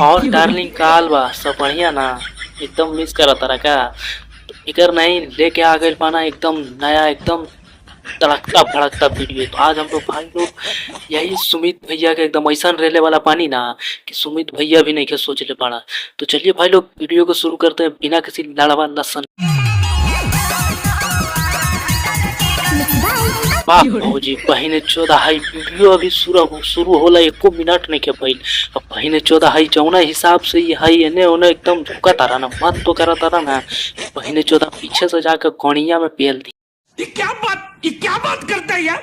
और डार्लिंग काल बा सब बढ़िया ना। एकदम मिस करा तारा का इकर नहीं लेके आ गए पाना एकदम नया एकदम तड़कता भड़कता वीडियो। तो आज हम लोग भाई लोग यही सुमित भैया के एकदम ऐसा रेले वाला पानी ना कि सुमित भैया भी नहीं के सोच ले पाना। तो चलिए भाई लोग वीडियो को शुरू करते हैं बिना किसी लड़वा लसन। वाह भौजी बहिने 14 हाई वीडियो अभी शुरू होला एको मिनट नहीं के भइल। अब बहिने 14 हाई जौना हिसाब से ये हाई एने ओने एकदम झुका तारा ना मत तो करा तारा ना। बहिने 14 पीछे से जाकर गणिया में पेल दी। ये क्या बात करता है यार।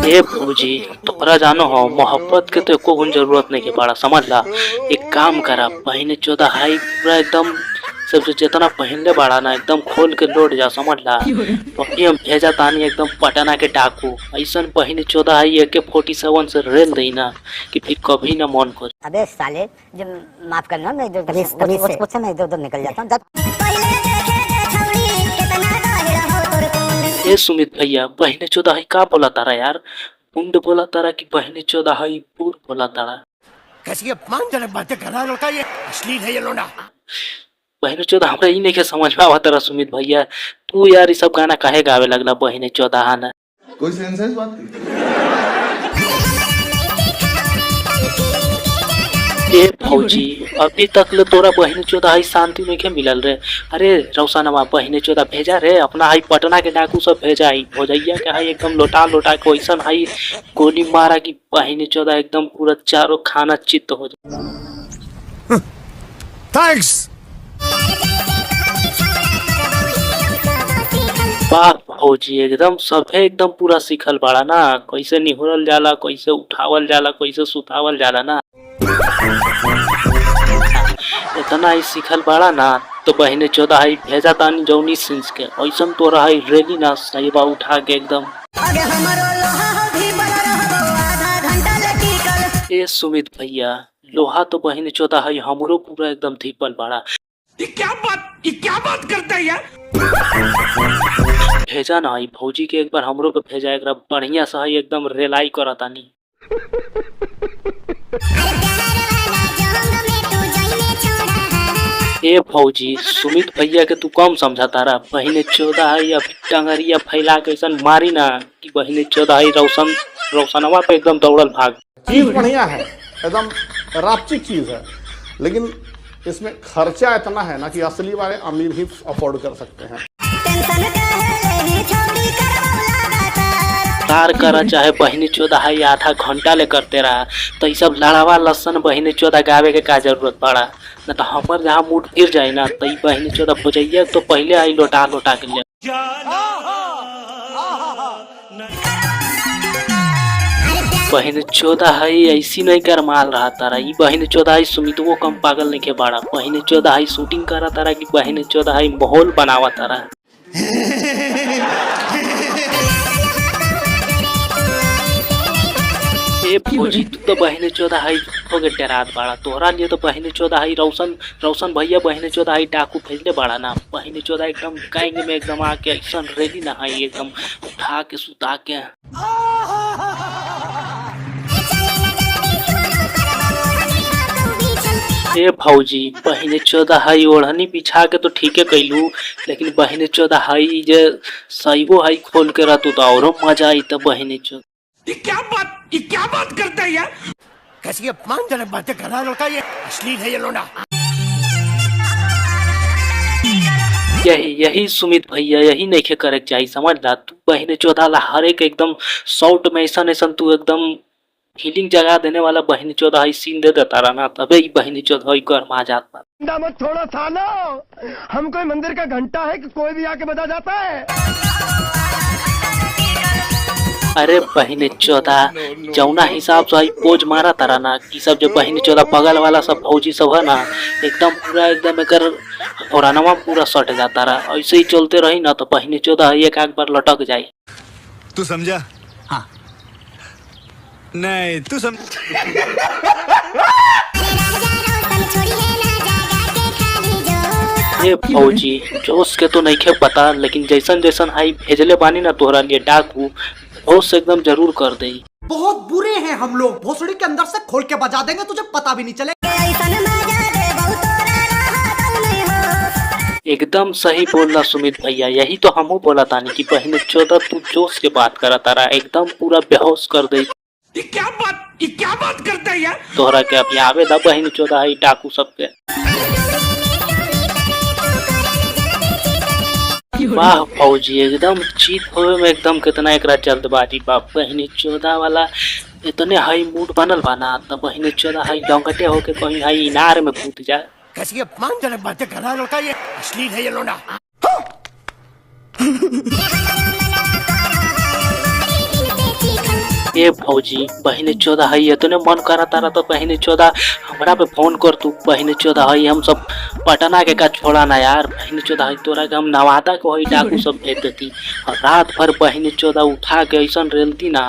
ए भौजी तोरा जानो हो मोहब्बत के तो एको गुण जरूरत नहीं के पड़ा समझ ला। एक काम करा बहिने 14 हाई पूरा एकदम सबसे जितना पहनले बाड़ा ना एकदम खोल के लौट जा समझ ला। तो हम भेजा तानी एकदम पटना के डाकू ऐसा बहिने 14 हाई AK-47 से रेल दी ना कि फिर कभी ना मन कर। अबे साले जो माफ करना मैं इधर कुछ मैं इधर निकल जाता हूँ। ए सुमित भैया बहिने 14 हाई का बोला तारा यार। पुंड बोला तारा कि बहिने 14 हाई पूर बोला तारा। कैसी अपमानजनक बातें कर रहा है लड़का, ये अश्लील है ये लोना। बहिने 14 हमरा ई नहीं के समझ में आवा तारा सुमित भैया। तू यार ये सब गाना काहे गावे लगला बहिने 14 हाना। कोई सेंस है इस बात की? ए भौजी अभी तक ले तोरा बहिने 14 हाई शांति नहीं के मिलल रे। अरे रौशनवा बहिने 14 भेजा रे अपना हाई पटना के डाकू सब भेजा ही भौजैया के हाई एकदम लोटा लोटा के वैसन हाई गोली मारा कि बहिने 14 एकदम पूरा चारों खाना चित्त हो जाए। थैंक्स। वाह भौजी एकदम सभे एकदम पूरा सीखल बाड़ा ना कैसे निहुरल जाला कैसे उठावल जाला कैसे सुतावल जाला ना। इतना ही सीखल बाड़ा ना तो बहिने 14 हाई भेजा तानी जौनी सिंस के ऐसा तो रहा रेली ना सही बा उठा के एकदम। ए सुमित भैया लोहा तो बहिने 14 हाई हमरो पूरा एकदम धीपल बाड़ा। ये क्या बात करता है यार। भेजा ना आई भौजी के एक बार हमरो पे भेजा एक बढ़िया सा ही एकदम रेलाई करतानी। ए भौजी सुमित भैया के तू कम समझा तारा बहिने 14 हाई अभी टंगरिया फैला के ऐसा मारी ना कि बहिने 14 हाई रौशनवा पे एकदम दौड़ल भाग। चीज बढ़िया है एकदम रापचिक चीज है, लेकिन इसमें खर्चा इतना है ना कि असली वाले अमीर ही अफोर्ड कर सकते हैं। तार करा चाहे बहिने 14 हाई आधा घंटा ले करते रहा तो ये सब लड़ावा लसन बहिने 14 गावे के का जरूरत पड़ा न। तो हमर जहाँ मूड फिर जाए ना तो ये बहिने 14 बुझैया तो पहले आई लोटा लोटा के लिए। बहिने 14 हाई ऐसी नहीं कर माल रहा तारा। ये बहिने 14 हाई सुमितवो कम पागल नहीं के बाड़ा। बहिने 14 हाई शूटिंग करा तारा कि बहिने 14 हाई माहौल बनावा तारा। ए भौजी तू तो बहिने 14 हाई हो गए डरात बाड़ा। तोहरा लिए तो बहिने 14 हाई रौशन भैया बहिने 14 हाई डाकू भेजले बाड़ा ना। बहिने 14 एकदम गाएंगे में एकदम आके ऐसा रेली ना हाई एकदम उठा के सुता के। ए भौजी बहिने 14 हाई ओढ़नी बिछा के तो ठीक है कैलू, लेकिन बहिने 14 हाई जे सहीवो हाई खोल के रहतू तो औरो मजा आई। तो बहिने 14 ये क्या बात करता है यार। कैसी अपमानजनक बातें कर रहा है लड़का, ये अश्लील है ये लोना। यही सुमित भैया यही नहीं के करे चाहिए समझ ला। तू बहिने 14 ला हर एक एकदम शॉर्ट में ऐसा तू एकदम फीलिंग जगा देने वाला बहिने 14 हाई सीन दे देता रहा ना तबे ही बहिने 14 हाई गर्मा जाता। मत छोड़ो सालो, हम कोई मंदिर का घंटा है कि कोई भी आके बजा जाता है। अरे बहिने 14 जौना हिसाब से पोज मारा तारा ना कि सब जो बहिने 14 बगल वाला सब भौजी सब है ना एकदम पूरा एकदम एकर पुरानवा पूरा सट जाता रहा। ऐसे ही चलते रही ना तो बहिने 14 एक आग बार लटक जाए। तू समझा? हाँ नहीं तू समझ। ए फौजी जोश के तो नहीं खे पता, लेकिन जैसन जैसन हाई भेजले बानी ना तोहरा लिए डाकू होश एकदम जरूर कर दे। बहुत बुरे हैं हम लोग, भोसड़ी के अंदर से खोल के बजा देंगे, तुझे पता भी नहीं चलेगा। एकदम सही बोलना सुमित भैया, यही तो हमहू बोला तानी कि बहने 14 तू जोश के बात करा तारा, एकदम पूरा बेहोश कर दे। ये क्या बात करता है यार। तोहरा के अब आवे दा बहन 14 है डाकू सबके। वाह फौजी, एकदम जीत होवे में एकदम कितना एकरा जल्दबाजी बा। बहनी 14 वाला इतने हाई मूड बनल बाना, तब बहनी 14 हाई लौंगटे होके कहीं हाई इनार में कूद जाए। कैसी अपमानजनक बातें कर रहा है लड़का, ये अश्लील है ये लोना। ए फौजी, बहनी 14 है इतने मन करा तारा तो बहनी 14 हमरा पे फोन कर तू। बहनी 14 है हम सब पटना के का छोड़ा ना यार। बहनी 14 है तोरा के हम नवादा के वही डाकू सब भेज देती और रात भर बहनी 14 उठा के ऐसा रेलती ना।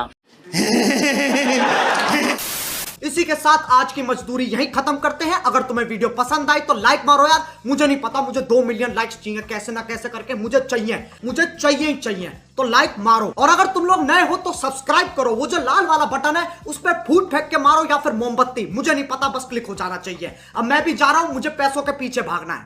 इसी के साथ आज की मजदूरी यहीं खत्म करते हैं। अगर तुम्हें वीडियो पसंद आई तो लाइक मारो यार, मुझे नहीं पता, मुझे 2 मिलियन लाइक्स चाहिए, कैसे ना कैसे करके मुझे चाहिए ही चाहिए, तो लाइक मारो। और अगर तुम लोग नए हो तो सब्सक्राइब करो, वो जो लाल वाला बटन है उस पर फूट फेंक के मारो या फिर मोमबत्ती, मुझे नहीं पता, बस क्लिक हो जाना चाहिए। अब मैं भी जा रहा हूं, मुझे पैसों के पीछे भागना है।